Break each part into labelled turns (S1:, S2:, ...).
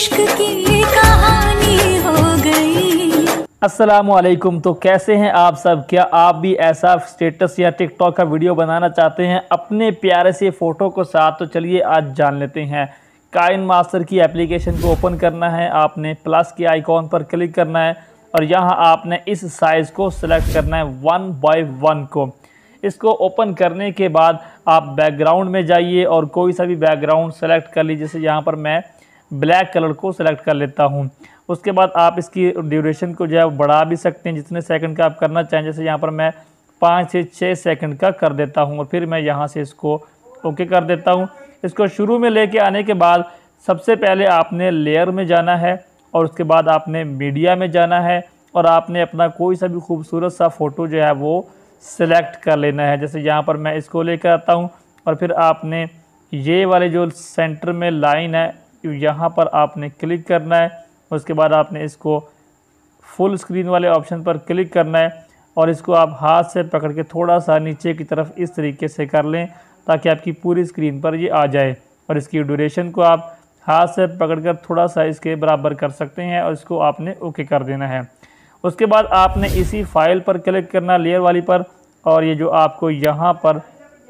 S1: इश्क की ये कहानी हो गई।
S2: अस्सलामुअलैकुम। तो कैसे हैं आप सब? क्या आप भी ऐसा स्टेटस या टिकटॉक का वीडियो बनाना चाहते हैं अपने प्यारे से फ़ोटो को साथ? तो चलिए आज जान लेते हैं। काइन मास्टर की एप्लीकेशन को ओपन करना है, आपने प्लस के आइकॉन पर क्लिक करना है और यहाँ आपने इस साइज़ को सिलेक्ट करना है 1 बाय 1 को। इसको ओपन करने के बाद आप बैकग्राउंड में जाइए और कोई सा भी बैकग्राउंड सेलेक्ट कर लीजिए। जैसे यहाँ पर मैं ब्लैक कलर को सिलेक्ट कर लेता हूँ। उसके बाद आप इसकी ड्यूरेशन को जो है बढ़ा भी सकते हैं जितने सेकंड का आप करना चाहें। जैसे यहाँ पर मैं 5 से 6 सेकंड का कर देता हूँ और फिर मैं यहाँ से इसको ओके कर देता हूँ। इसको शुरू में लेके आने के बाद सबसे पहले आपने लेयर में जाना है और उसके बाद आपने मीडिया में जाना है और आपने अपना कोई सा भी खूबसूरत सा फ़ोटो जो है वो सिलेक्ट कर लेना है। जैसे यहाँ पर मैं इसको लेकर आता हूँ और फिर आपने ये वाले जो सेंटर में लाइन है यहाँ पर आपने क्लिक करना है। उसके बाद आपने इसको फुल स्क्रीन वाले ऑप्शन पर क्लिक करना है और इसको आप हाथ से पकड़ के थोड़ा सा नीचे की तरफ इस तरीके से कर लें ताकि आपकी पूरी स्क्रीन पर ये आ जाए। और इसकी ड्यूरेशन को आप हाथ से पकड़कर थोड़ा सा इसके बराबर कर सकते हैं और इसको आपने ओके कर देना है। उसके बाद आपने इसी फाइल पर क्लिक करना, लेयर वाली पर, और ये जो आपको यहाँ पर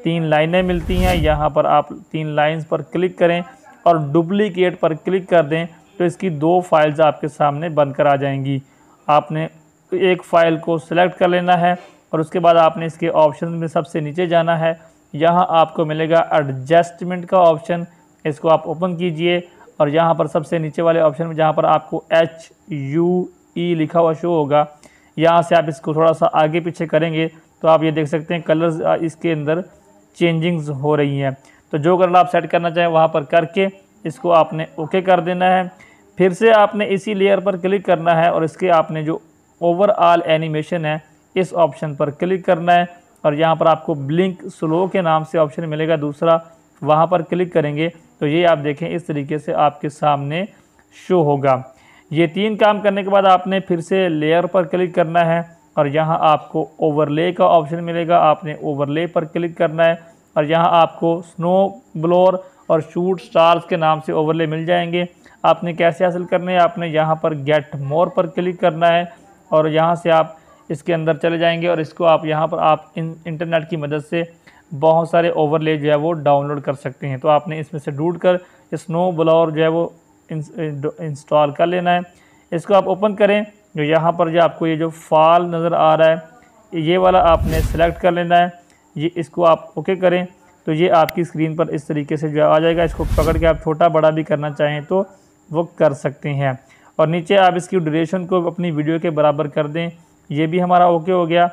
S2: 3 लाइनें मिलती हैं यहाँ पर आप 3 लाइंस पर क्लिक करें और डुप्लीकेट पर क्लिक कर दें तो इसकी 2 फाइल्स आपके सामने बनकर आ जाएंगी। आपने एक फ़ाइल को सिलेक्ट कर लेना है और उसके बाद आपने इसके ऑप्शन में सबसे नीचे जाना है। यहाँ आपको मिलेगा एडजस्टमेंट का ऑप्शन, इसको आप ओपन कीजिए और यहाँ पर सबसे नीचे वाले ऑप्शन में जहाँ पर आपको HUE लिखा हुआ शो होगा, यहाँ से आप इसको थोड़ा सा आगे पीछे करेंगे तो आप ये देख सकते हैं कलर्स इसके अंदर चेंजिंग्स हो रही हैं। तो जो कलर आप सेट करना चाहें वहाँ पर करके इसको आपने ओके कर देना है। फिर से आपने इसी लेयर पर क्लिक करना है और इसके आपने जो ओवरऑल एनिमेशन है इस ऑप्शन पर क्लिक करना है और यहाँ पर आपको ब्लिंक स्लो के नाम से ऑप्शन मिलेगा दूसरा, वहाँ पर क्लिक करेंगे तो ये आप देखें इस तरीके से आपके सामने शो होगा। ये 3 काम करने के बाद आपने फिर से लेयर पर क्लिक करना है और यहाँ आपको ओवरले का ऑप्शन मिलेगा, आपने ओवरले पर क्लिक करना है और यहाँ आपको स्नो ब्लोअर और शूट स्टार्स के नाम से ओवरले मिल जाएंगे। आपने कैसे हासिल करने हैं, आपने यहाँ पर गेट मोर पर क्लिक करना है और यहाँ से आप इसके अंदर चले जाएंगे और इसको आप यहाँ पर आप इंटरनेट की मदद से बहुत सारे ओवरले जो है वो डाउनलोड कर सकते हैं। तो आपने इसमें से ढूंढ कर स्नो ब्लोअर जो है वो इंस्टॉल कर लेना है। इसको आप ओपन करें, जो यहाँ पर जो आपको ये जो फाल नज़र आ रहा है ये वाला आपने सेलेक्ट कर लेना है। ये इसको आप ओके करें तो ये आपकी स्क्रीन पर इस तरीके से जो आ जाएगा। इसको पकड़ के आप छोटा बड़ा भी करना चाहें तो वो कर सकते हैं और नीचे आप इसकी ड्यूरेशन को अपनी वीडियो के बराबर कर दें। ये भी हमारा ओके हो गया।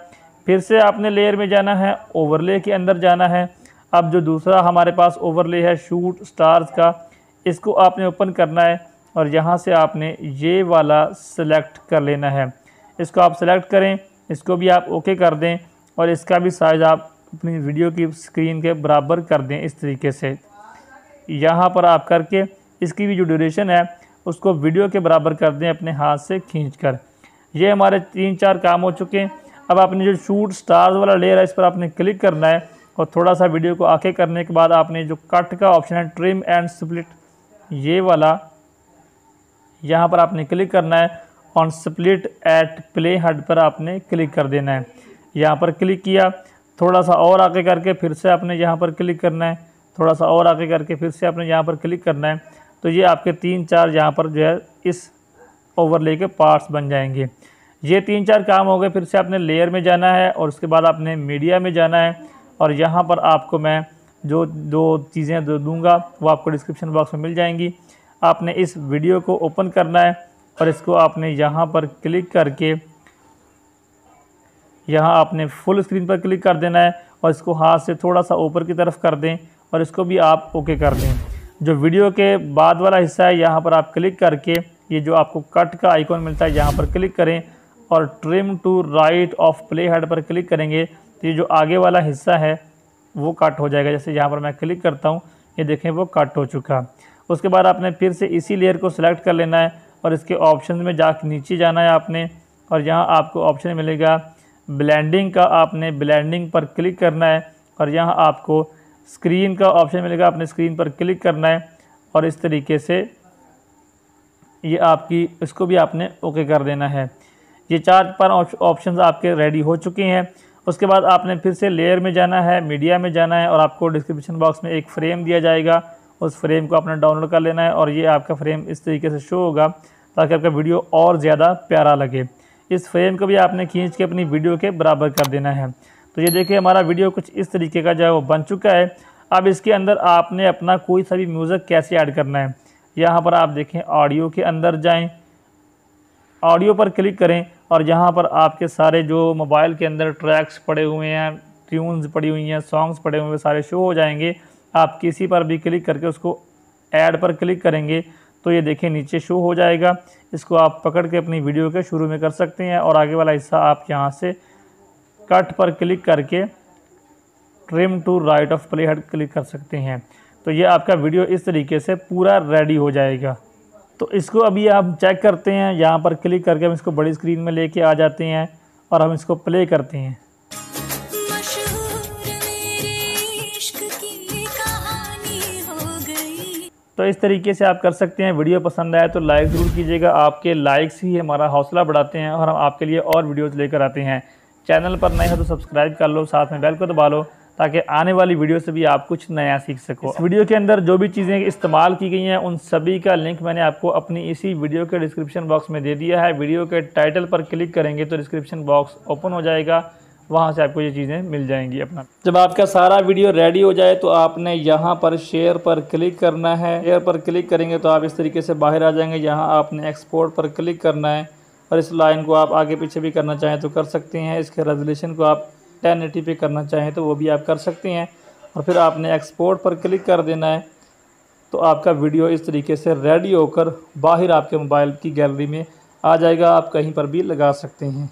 S2: फिर से आपने लेयर में जाना है, ओवरले के अंदर जाना है। अब जो दूसरा हमारे पास ओवरले है शूट स्टार्स का, इसको आपने ओपन करना है और यहाँ से आपने ये वाला सेलेक्ट कर लेना है। इसको आप सेलेक्ट करें, इसको भी आप ओके कर दें और इसका भी साइज़ आप अपनी वीडियो की स्क्रीन के बराबर कर दें इस तरीके से। यहाँ पर आप करके इसकी भी जो ड्यूरेशन है उसको वीडियो के बराबर कर दें अपने हाथ से खींचकर। ये हमारे 3-4 काम हो चुके हैं। अब आपने जो शूट स्टार्स वाला लेयर है इस पर आपने क्लिक करना है और थोड़ा सा वीडियो को आगे करने के बाद आपने जो कट का ऑप्शन है ट्रिम एंड स्प्लिट ये वाला यहाँ पर आपने क्लिक करना है on split at play head पर आपने क्लिक कर देना है। यहाँ पर क्लिक किया, थोड़ा सा और आगे करके फिर से आपने यहाँ पर क्लिक करना है, थोड़ा सा और आगे करके फिर से आपने यहाँ पर क्लिक करना है। तो ये आपके 3-4 यहाँ पर जो है इस ओवरले के पार्ट्स बन जाएंगे। ये 3-4 काम हो गए। फिर से आपने लेयर में जाना है और उसके बाद आपने मीडिया में जाना है और यहाँ पर आपको मैं जो 2 चीज़ें दूंगा वो आपको डिस्क्रिप्शन बॉक्स में मिल जाएंगी। आपने इस वीडियो को ओपन करना है और इसको आपने यहाँ पर क्लिक करके यहाँ आपने फुल स्क्रीन पर क्लिक कर देना है और इसको हाथ से थोड़ा सा ऊपर की तरफ कर दें और इसको भी आप ओके कर दें। जो वीडियो के बाद वाला हिस्सा है यहाँ पर आप क्लिक करके ये जो आपको कट का आइकॉन मिलता है यहाँ पर क्लिक करें और trim to right of play head पर क्लिक करेंगे तो ये जो आगे वाला हिस्सा है वो कट हो जाएगा। जैसे यहाँ पर मैं क्लिक करता हूँ ये देखें वो कट हो चुका। उसके बाद आपने फिर से इसी लेयर को सिलेक्ट कर लेना है और इसके ऑप्शन में जाकर नीचे जाना है आपने और यहाँ आपको ऑप्शन मिलेगा ब्लेंडिंग का, आपने ब्लेंडिंग पर क्लिक करना है और यहाँ आपको स्क्रीन का ऑप्शन मिलेगा, अपने स्क्रीन पर क्लिक करना है और इस तरीके से ये आपकी इसको भी आपने ओके कर देना है। ये 4-5 ऑप्शंस आपके रेडी हो चुके हैं। उसके बाद आपने फिर से लेयर में जाना है, मीडिया में जाना है और आपको डिस्क्रिप्शन बॉक्स में एक फ्रेम दिया जाएगा, उस फ्रेम को आपने डाउनलोड कर लेना है और ये आपका फ्रेम इस तरीके से शो होगा ताकि आपका वीडियो और ज़्यादा प्यारा लगे। इस फ्रेम को भी आपने खींच के अपनी वीडियो के बराबर कर देना है। तो ये देखिए हमारा वीडियो कुछ इस तरीके का जो है वो बन चुका है। अब इसके अंदर आपने अपना कोई सा भी म्यूज़िक कैसे ऐड करना है, यहाँ पर आप देखें ऑडियो के अंदर जाएं, ऑडियो पर क्लिक करें और यहाँ पर आपके सारे जो मोबाइल के अंदर ट्रैक्स पड़े हुए हैं, ट्यून्स पड़ी हुई हैं, सॉन्ग्स पड़े हुए हैं, सारे शो हो जाएंगे। आप किसी पर भी क्लिक करके उसको ऐड पर क्लिक करेंगे तो ये देखें नीचे शो हो जाएगा। इसको आप पकड़ के अपनी वीडियो के शुरू में कर सकते हैं और आगे वाला हिस्सा आप यहाँ से कट पर क्लिक करके trim to right of play head click कर सकते हैं। तो ये आपका वीडियो इस तरीके से पूरा रेडी हो जाएगा। तो इसको अभी आप चेक करते हैं, यहाँ पर क्लिक करके हम इसको बड़ी स्क्रीन में लेके आ जाते हैं और हम इसको प्ले करते हैं। तो इस तरीके से आप कर सकते हैं। वीडियो पसंद आए तो लाइक ज़रूर कीजिएगा, आपके लाइक्स ही हमारा हौसला बढ़ाते हैं और हम आपके लिए और वीडियोस लेकर आते हैं। चैनल पर नए हो तो सब्सक्राइब कर लो, साथ में बेल को दबा लो ताकि आने वाली वीडियो से भी आप कुछ नया सीख सको। इस वीडियो के अंदर जो भी चीज़ें इस्तेमाल की गई हैं उन सभी का लिंक मैंने आपको अपनी इसी वीडियो के डिस्क्रिप्शन बॉक्स में दे दिया है। वीडियो के टाइटल पर क्लिक करेंगे तो डिस्क्रिप्शन बॉक्स ओपन हो जाएगा, वहाँ से आपको ये चीज़ें मिल जाएंगी। अपना जब आपका सारा वीडियो रेडी हो जाए तो आपने यहाँ पर शेयर पर क्लिक करना है। शेयर पर क्लिक करेंगे तो आप इस तरीके से बाहर आ जाएंगे। यहाँ आपने एक्सपोर्ट पर क्लिक करना है और इस लाइन को आप आगे पीछे भी करना चाहें तो कर सकते हैं। इसके रेजोल्यूशन को आप 1080 पे करना चाहें तो वो भी आप कर सकते हैं और फिर आपने एक्सपोर्ट पर क्लिक कर देना है। तो आपका वीडियो इस तरीके से रेडी होकर बाहर आपके मोबाइल की गैलरी में आ जाएगा। आप कहीं पर भी लगा सकते हैं।